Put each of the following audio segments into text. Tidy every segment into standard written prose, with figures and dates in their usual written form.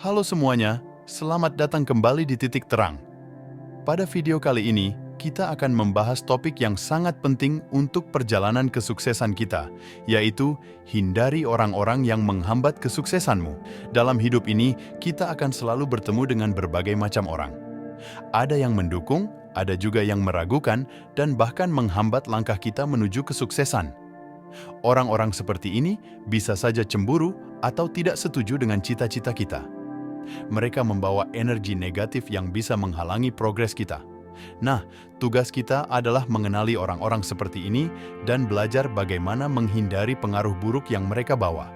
Halo semuanya, selamat datang kembali di Titik Terang. Pada video kali ini, kita akan membahas topik yang sangat penting untuk perjalanan kesuksesan kita, yaitu hindari orang-orang yang menghambat kesuksesanmu. Dalam hidup ini, kita akan selalu bertemu dengan berbagai macam orang. Ada yang mendukung, ada juga yang meragukan, dan bahkan menghambat langkah kita menuju kesuksesan. Orang-orang seperti ini bisa saja cemburu atau tidak setuju dengan cita-cita kita. Mereka membawa energi negatif yang bisa menghalangi progres kita. Nah, tugas kita adalah mengenali orang-orang seperti ini dan belajar bagaimana menghindari pengaruh buruk yang mereka bawa.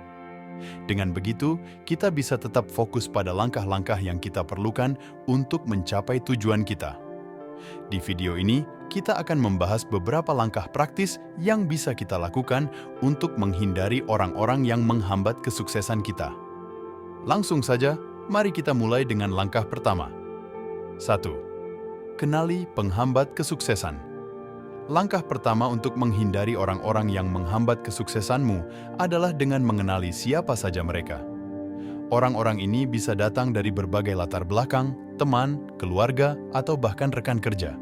Dengan begitu, kita bisa tetap fokus pada langkah-langkah yang kita perlukan untuk mencapai tujuan kita. Di video ini, kita akan membahas beberapa langkah praktis yang bisa kita lakukan untuk menghindari orang-orang yang menghambat kesuksesan kita. Langsung saja, mari kita mulai dengan langkah pertama. 1. Kenali penghambat kesuksesan. Langkah pertama untuk menghindari orang-orang yang menghambat kesuksesanmu adalah dengan mengenali siapa saja mereka. Orang-orang ini bisa datang dari berbagai latar belakang, teman, keluarga, atau bahkan rekan kerja.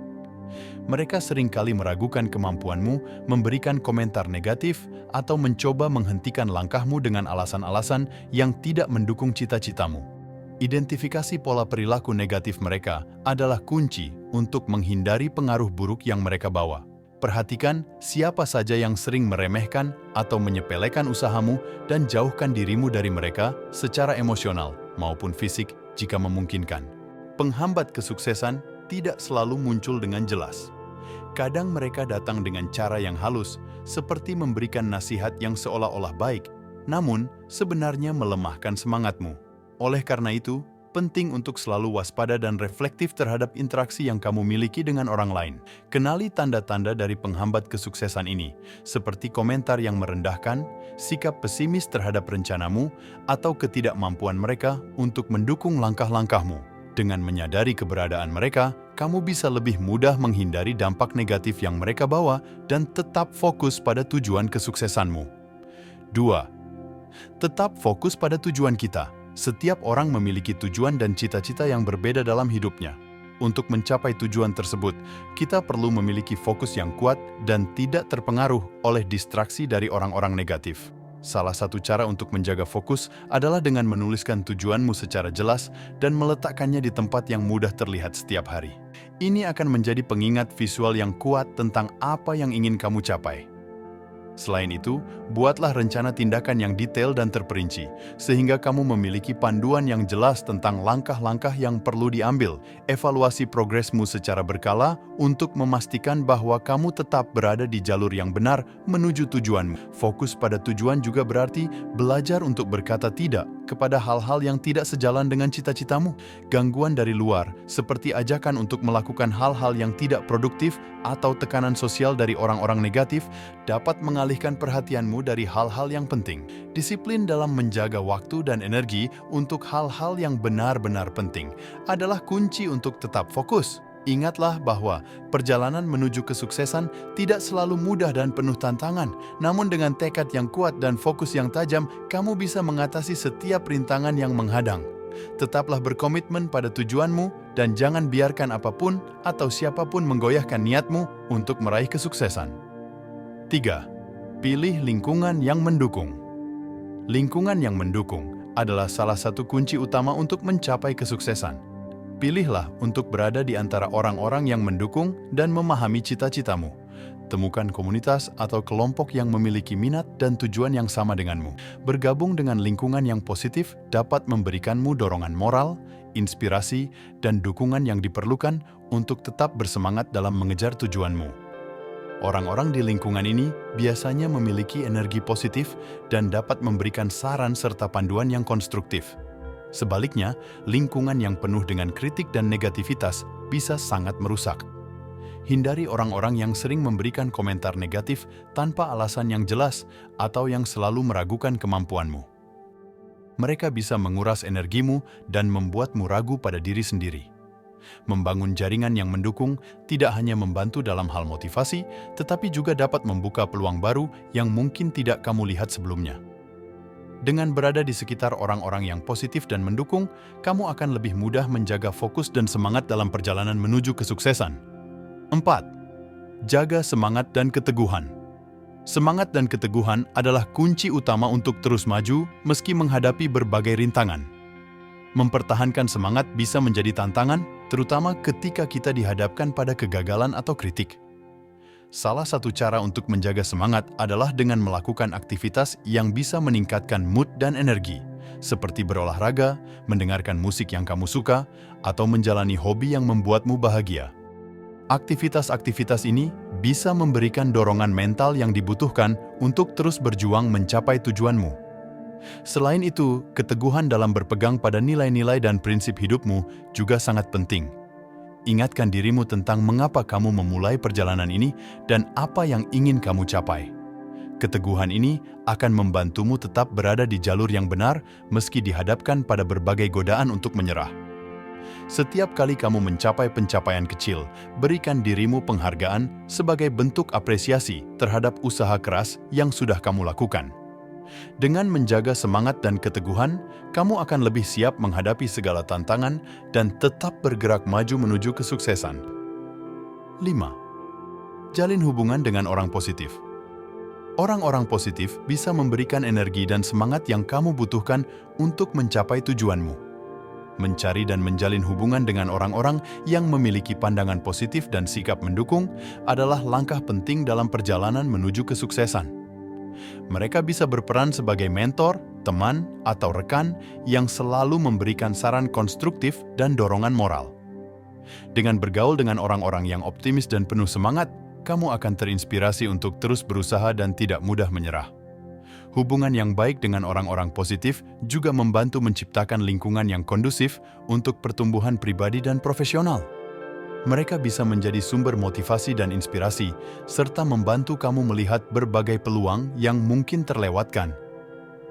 Mereka seringkali meragukan kemampuanmu, memberikan komentar negatif, atau mencoba menghentikan langkahmu dengan alasan-alasan yang tidak mendukung cita-citamu. Identifikasi pola perilaku negatif mereka adalah kunci untuk menghindari pengaruh buruk yang mereka bawa. Perhatikan siapa saja yang sering meremehkan atau menyepelekan usahamu dan jauhkan dirimu dari mereka secara emosional maupun fisik jika memungkinkan. Penghambat kesuksesan tidak selalu muncul dengan jelas. Kadang mereka datang dengan cara yang halus, seperti memberikan nasihat yang seolah-olah baik, namun sebenarnya melemahkan semangatmu. Oleh karena itu, penting untuk selalu waspada dan reflektif terhadap interaksi yang kamu miliki dengan orang lain. Kenali tanda-tanda dari penghambat kesuksesan ini, seperti komentar yang merendahkan, sikap pesimis terhadap rencanamu, atau ketidakmampuan mereka untuk mendukung langkah-langkahmu. Dengan menyadari keberadaan mereka, kamu bisa lebih mudah menghindari dampak negatif yang mereka bawa dan tetap fokus pada tujuan kesuksesanmu. 2. Tetap fokus pada tujuan kita. Setiap orang memiliki tujuan dan cita-cita yang berbeda dalam hidupnya. Untuk mencapai tujuan tersebut, kita perlu memiliki fokus yang kuat dan tidak terpengaruh oleh distraksi dari orang-orang negatif. Salah satu cara untuk menjaga fokus adalah dengan menuliskan tujuanmu secara jelas dan meletakkannya di tempat yang mudah terlihat setiap hari. Ini akan menjadi pengingat visual yang kuat tentang apa yang ingin kamu capai. Selain itu, buatlah rencana tindakan yang detail dan terperinci, sehingga kamu memiliki panduan yang jelas tentang langkah-langkah yang perlu diambil. Evaluasi progresmu secara berkala untuk memastikan bahwa kamu tetap berada di jalur yang benar menuju tujuanmu. Fokus pada tujuan juga berarti belajar untuk berkata tidak kepada hal-hal yang tidak sejalan dengan cita-citamu. Gangguan dari luar, seperti ajakan untuk melakukan hal-hal yang tidak produktif atau tekanan sosial dari orang-orang negatif, dapat mengalihkan perhatianmu dari hal-hal yang penting. Disiplin dalam menjaga waktu dan energi untuk hal-hal yang benar-benar penting adalah kunci untuk tetap fokus. Ingatlah bahwa perjalanan menuju kesuksesan tidak selalu mudah dan penuh tantangan, namun dengan tekad yang kuat dan fokus yang tajam, kamu bisa mengatasi setiap rintangan yang menghadang. Tetaplah berkomitmen pada tujuanmu dan jangan biarkan apapun atau siapapun menggoyahkan niatmu untuk meraih kesuksesan. 3. Pilih lingkungan yang mendukung. Lingkungan yang mendukung adalah salah satu kunci utama untuk mencapai kesuksesan. Pilihlah untuk berada di antara orang-orang yang mendukung dan memahami cita-citamu. Temukan komunitas atau kelompok yang memiliki minat dan tujuan yang sama denganmu. Bergabung dengan lingkungan yang positif dapat memberikanmu dorongan moral, inspirasi, dan dukungan yang diperlukan untuk tetap bersemangat dalam mengejar tujuanmu. Orang-orang di lingkungan ini biasanya memiliki energi positif dan dapat memberikan saran serta panduan yang konstruktif. Sebaliknya, lingkungan yang penuh dengan kritik dan negativitas bisa sangat merusak. Hindari orang-orang yang sering memberikan komentar negatif tanpa alasan yang jelas atau yang selalu meragukan kemampuanmu. Mereka bisa menguras energimu dan membuatmu ragu pada diri sendiri. Membangun jaringan yang mendukung tidak hanya membantu dalam hal motivasi, tetapi juga dapat membuka peluang baru yang mungkin tidak kamu lihat sebelumnya. Dengan berada di sekitar orang-orang yang positif dan mendukung, kamu akan lebih mudah menjaga fokus dan semangat dalam perjalanan menuju kesuksesan. 4. Jaga semangat dan keteguhan. Semangat dan keteguhan adalah kunci utama untuk terus maju meski menghadapi berbagai rintangan. Mempertahankan semangat bisa menjadi tantangan, terutama ketika kita dihadapkan pada kegagalan atau kritik. Salah satu cara untuk menjaga semangat adalah dengan melakukan aktivitas yang bisa meningkatkan mood dan energi, seperti berolahraga, mendengarkan musik yang kamu suka, atau menjalani hobi yang membuatmu bahagia. Aktivitas-aktivitas ini bisa memberikan dorongan mental yang dibutuhkan untuk terus berjuang mencapai tujuanmu. Selain itu, keteguhan dalam berpegang pada nilai-nilai dan prinsip hidupmu juga sangat penting. Ingatkan dirimu tentang mengapa kamu memulai perjalanan ini dan apa yang ingin kamu capai. Keteguhan ini akan membantumu tetap berada di jalur yang benar meski dihadapkan pada berbagai godaan untuk menyerah. Setiap kali kamu mencapai pencapaian kecil, berikan dirimu penghargaan sebagai bentuk apresiasi terhadap usaha keras yang sudah kamu lakukan. Dengan menjaga semangat dan keteguhan, kamu akan lebih siap menghadapi segala tantangan dan tetap bergerak maju menuju kesuksesan. 5. Jalin hubungan dengan orang positif. Orang-orang positif bisa memberikan energi dan semangat yang kamu butuhkan untuk mencapai tujuanmu. Mencari dan menjalin hubungan dengan orang-orang yang memiliki pandangan positif dan sikap mendukung adalah langkah penting dalam perjalanan menuju kesuksesan. Mereka bisa berperan sebagai mentor, teman, atau rekan yang selalu memberikan saran konstruktif dan dorongan moral. Dengan bergaul dengan orang-orang yang optimis dan penuh semangat, kamu akan terinspirasi untuk terus berusaha dan tidak mudah menyerah. Hubungan yang baik dengan orang-orang positif juga membantu menciptakan lingkungan yang kondusif untuk pertumbuhan pribadi dan profesional. Mereka bisa menjadi sumber motivasi dan inspirasi, serta membantu kamu melihat berbagai peluang yang mungkin terlewatkan.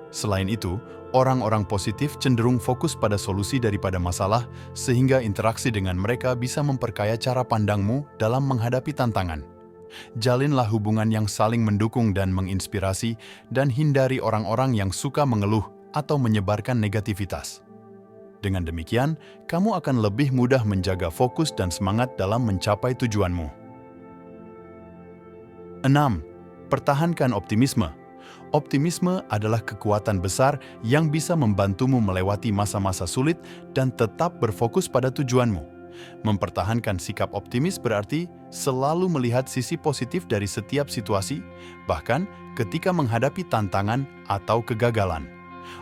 Selain itu, orang-orang positif cenderung fokus pada solusi daripada masalah, sehingga interaksi dengan mereka bisa memperkaya cara pandangmu dalam menghadapi tantangan. Jalinlah hubungan yang saling mendukung dan menginspirasi, dan hindari orang-orang yang suka mengeluh atau menyebarkan negativitas. Dengan demikian, kamu akan lebih mudah menjaga fokus dan semangat dalam mencapai tujuanmu. 6. Pertahankan optimisme. Optimisme adalah kekuatan besar yang bisa membantumu melewati masa-masa sulit dan tetap berfokus pada tujuanmu. Mempertahankan sikap optimis berarti selalu melihat sisi positif dari setiap situasi, bahkan ketika menghadapi tantangan atau kegagalan.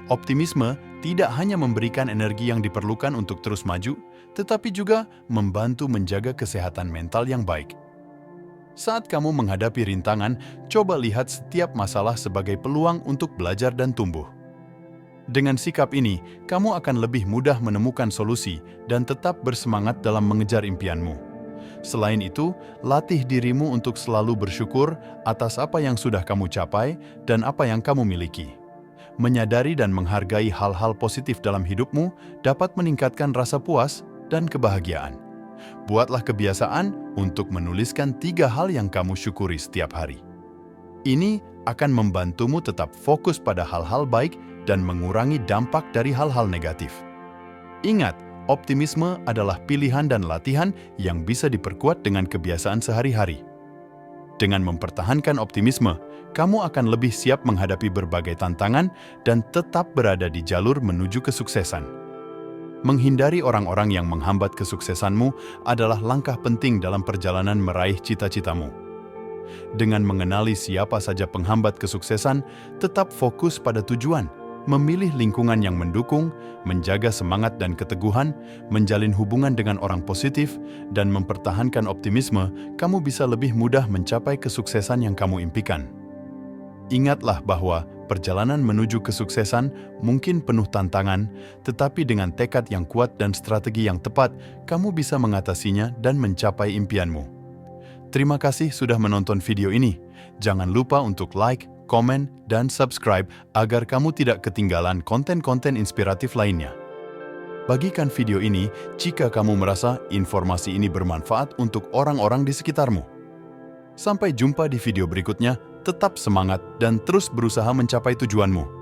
Optimisme tidak hanya memberikan energi yang diperlukan untuk terus maju, tetapi juga membantu menjaga kesehatan mental yang baik. Saat kamu menghadapi rintangan, coba lihat setiap masalah sebagai peluang untuk belajar dan tumbuh. Dengan sikap ini, kamu akan lebih mudah menemukan solusi dan tetap bersemangat dalam mengejar impianmu. Selain itu, latih dirimu untuk selalu bersyukur atas apa yang sudah kamu capai dan apa yang kamu miliki. Menyadari dan menghargai hal-hal positif dalam hidupmu dapat meningkatkan rasa puas dan kebahagiaan. Buatlah kebiasaan untuk menuliskan 3 hal yang kamu syukuri setiap hari. Ini akan membantumu tetap fokus pada hal-hal baik dan mengurangi dampak dari hal-hal negatif. Ingat, optimisme adalah pilihan dan latihan yang bisa diperkuat dengan kebiasaan sehari-hari. Dengan mempertahankan optimisme, kamu akan lebih siap menghadapi berbagai tantangan dan tetap berada di jalur menuju kesuksesan. Menghindari orang-orang yang menghambat kesuksesanmu adalah langkah penting dalam perjalanan meraih cita-citamu. Dengan mengenali siapa saja penghambat kesuksesan, tetap fokus pada tujuan, memilih lingkungan yang mendukung, menjaga semangat dan keteguhan, menjalin hubungan dengan orang positif, dan mempertahankan optimisme, kamu bisa lebih mudah mencapai kesuksesan yang kamu impikan. Ingatlah bahwa perjalanan menuju kesuksesan mungkin penuh tantangan, tetapi dengan tekad yang kuat dan strategi yang tepat, kamu bisa mengatasinya dan mencapai impianmu. Terima kasih sudah menonton video ini. Jangan lupa untuk like, komen, dan subscribe agar kamu tidak ketinggalan konten-konten inspiratif lainnya. Bagikan video ini jika kamu merasa informasi ini bermanfaat untuk orang-orang di sekitarmu. Sampai jumpa di video berikutnya, tetap semangat dan terus berusaha mencapai tujuanmu.